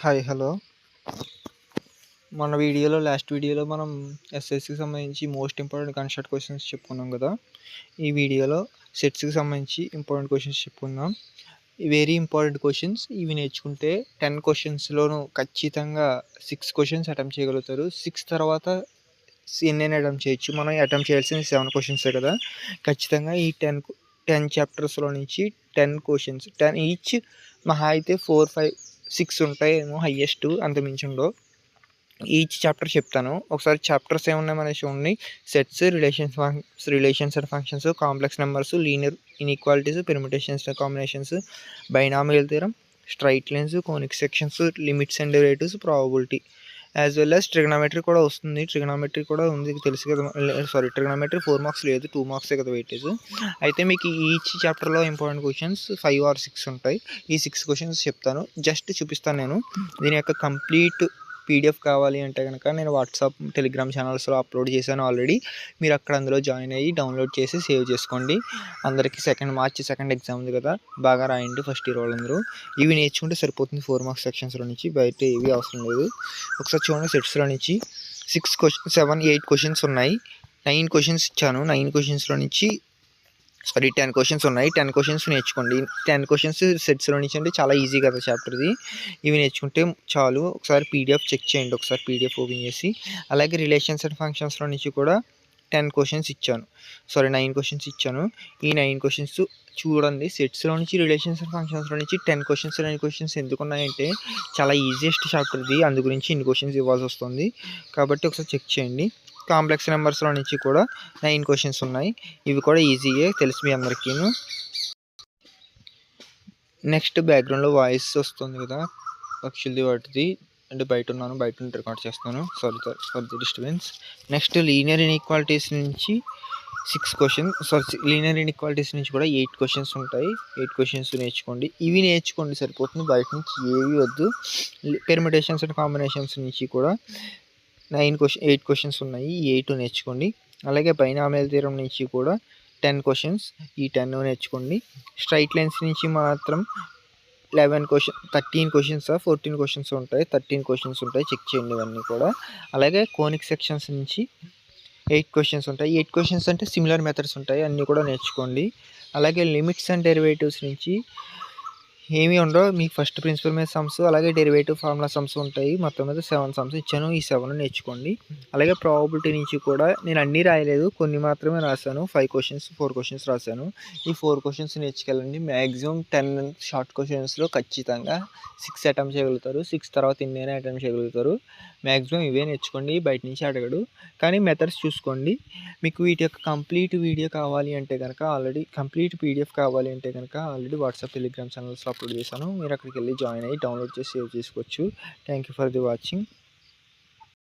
Hi. Hello. మన last వీడియోలో మనం ఎస్ఎస్‌సికి సంబంధించి మోస్ట్ ఇంపార్టెంట్ కన్‌స్ట్రక్ట్ క్వెషన్స్ చెప్పుకున్నాం గదా! ఈ వీడియోలో సెట్స్‌కి సంబంధించి ఇంపార్టెంట్ క్వెషన్స్ చెప్పుకుందాం. Very important questions. ఇవి నేర్చుకుంటే 10 క్వెషన్స్‌లోనూ ఖచ్చితంగా 6 క్వెషన్స్ అటెంప్ట్ చేయగలుగుతారు. 6 తర్వాత ఎన్నైనా అటెంప్ట్ చేయొచ్చు. మనం అటెంప్ట్ చేయాల్సింది 7 క్వెషన్సే కదా! ఖచ్చితంగా ఈ 10 చాప్టర్స్‌లో నుంచి 10 క్వెషన్స్ 10 ఈచ్ మహా అయితే 4, 5, 6 ఉంటాయేమో హైయెస్ట్, అంతకుమించి ఉండవు. ఈచ్ చాప్టర్ చెప్తాను. ఒకసారి చాప్టర్స్ ఏమున్నాయి మనకి చూడండి. Sets, relations and functions, complex numbers, linear inequalities, permutations and combinations, binomial theorem, straight lines, conic sections, limits and derivatives, probability, as well as trigonometry కూడా వస్తుంది. ట్రిగనోమెట్రీ కూడా ఉంది, తెలుసు కదా. ట్రిగనోమెట్రీ 4 మార్క్స్ లేదు, 2 మార్క్సే కదా వెయిటేజ్. అయితే మీకు ఈచ్ చాప్టర్లో ఇంపార్టెంట్ క్వశ్చన్స్ 5 ఆర్ 6 ఉంటాయి. ఈ 6 క్వశ్చన్స్ చెప్తాను, జస్ట్ చూపిస్తాను నేను. దీని యొక్క కంప్లీట్ పీడిఎఫ్ కావాలి అంటే కనుక నేను వాట్సాప్, టెలిగ్రామ్ ఛానల్స్లో అప్లోడ్ చేశాను ఆల్రెడీ. మీరు అక్కడ అందులో జాయిన్ అయ్యి డౌన్లోడ్ చేసి సేవ్ చేసుకోండి. అందరికీ మార్చి 2 ఎగ్జామ్ ఉంది కదా, బాగా రాయండి ఫస్ట్ ఇయర్ వాళ్ళందరూ. ఇవి నేర్చుకుంటే సరిపోతుంది 4 మార్క్స్ సెక్షన్స్లో నుంచి, బయట ఏవి అవసరం లేదు. ఒకసారి చూడండి, సెట్స్లో నుంచి 8 క్వశ్చన్స్ ఉన్నాయి. 9 క్వశ్చన్స్ ఇచ్చాను. 9 క్వశ్చన్స్లో నుంచి 10 క్వశ్చన్స్ ఉన్నాయి. 10 క్వశ్చన్స్ నేర్చుకోండి. 10 క్వశ్చన్స్ సెట్స్లో నుంచి అంటే చాలా ఈజీ కదా చాప్టర్ ఇది. ఇవి నేర్చుకుంటే చాలు. ఒకసారి పీడిఎఫ్ చెక్ చేయండి, ఒకసారి పీడిఎఫ్ ఓపెన్ చేసి. అలాగే రిలేషన్స్ అండ్ ఫంక్షన్స్లో నుంచి కూడా 10 క్వశ్చన్స్ ఇచ్చాను. 9 క్వశ్చన్స్ ఇచ్చాను. ఈ 9 క్వశ్చన్స్ చూడండి. సెట్స్లో నుంచి, రిలేషన్స్ అండ్ ఫంక్షన్స్లో నుంచి 10 క్వశ్చన్స్ 9 క్వశ్చన్స్ ఎందుకు ఉన్నాయంటే చాలా ఈజియెస్ట్ చాప్టర్ ఇది, అందు గురించి ఇన్ని క్వశ్చన్స్ ఇవ్వాల్సి వస్తుంది. కాబట్టి ఒకసారి చెక్ చేయండి. కాంప్లెక్స్ నెంబర్స్లో నుంచి కూడా 9 క్వశ్చన్స్ ఉన్నాయి. ఇవి కూడా ఈజీయే, తెలుసు మీ అందరికీను. నెక్స్ట్ బ్యాక్గ్రౌండ్లో వాయిస్ వస్తుంది కదా, పక్షులది వాటిది, అంటే బయట ఉన్నాను, బయట నుండి రికార్డ్ చేస్తాను. Sorry for the disturbance. Next linear inequalities నుంచి 6 క్వశ్చన్స్, లీనియర్ ఇన్ఈక్వాలిటీస్ నుంచి కూడా 8 క్వశ్చన్స్ ఉంటాయి. 8 క్వశ్చన్స్ నేర్చుకోండి. ఇవి నేర్చుకోండి సరిపోతుంది, బయట నుంచి ఏవి వద్దు. పెర్ముటేషన్స్ అండ్ కాంబినేషన్స్ నుంచి కూడా 8 క్వశ్చన్స్ ఉన్నాయి. ఈ 8 నేర్చుకోండి. అలాగే బైనామియల్ థియరమ్ నుంచి కూడా 10 క్వశ్చన్స్, ఈ 10 నేర్చుకోండి. స్ట్రైట్ లైన్స్ నుంచి మాత్రం 13 క్వశ్చన్స్ 14 క్వశ్చన్స్ ఉంటాయి. 13 క్వశ్చన్స్ ఉంటాయి, చెక్ చేయండి ఇవన్నీ కూడా. అలాగే కోనిక్ సెక్షన్స్ నుంచి 8 క్వశ్చన్స్ ఉంటాయి. 8 క్వశ్చన్స్ అంటే సిమిలర్ మెథడ్స్ ఉంటాయి, అన్నీ కూడా నేర్చుకోండి. అలాగే లిమిట్స్ అండ్ డెరివేటివ్స్ నుంచి ఏమీ ఉండవు. మీకు ఫస్ట్ ప్రిన్సిపల్ మీద సమ్స్, అలాగే డెరివేటివ్ ఫార్ములా సమ్స్ ఉంటాయి. మొత్తం మీద 7 సమ్స్ ఇచ్చాను. ఈ 7 నేర్చుకోండి. అలాగే ప్రాబబిలిటీ నుంచి కూడా నేను అన్నీ రాయలేదు, కొన్ని మాత్రమే రాశాను. 5 క్వశ్చన్స్ 4 క్వశ్చన్స్ రాశాను. ఈ 4 క్వశ్చన్స్ నేర్చుకెళ్ళండి. మ్యాక్సిమం 10 షార్ట్ క్వశ్చన్స్లో ఖచ్చితంగా 6 అటెంప్ట్ చేయగలుగుతారు. 6 తర్వాత ఎన్నైనా అటెంప్ట్ చేయగలుగుతారు. మ్యాక్సిమం ఇవే నేర్చుకోండి, బయట నుంచి అడగడు. కానీ మెథడ్స్ చూసుకోండి. మీకు వీటి యొక్క కంప్లీట్ వీడియో కావాలి అంటే కనుక, కంప్లీట్ పీడిఎఫ్ కావాలి అంటే కనుక ఆల్రెడీ వాట్సాప్, టెలిగ్రామ్ ఛానల్స్లో అప్లోడ్ చేశాను. మీరు అక్కడికి వెళ్ళి జాయిన్ అయ్యి డౌన్లోడ్ చేసి సేవ్ చేసుకోవచ్చు. Thank you for the watching.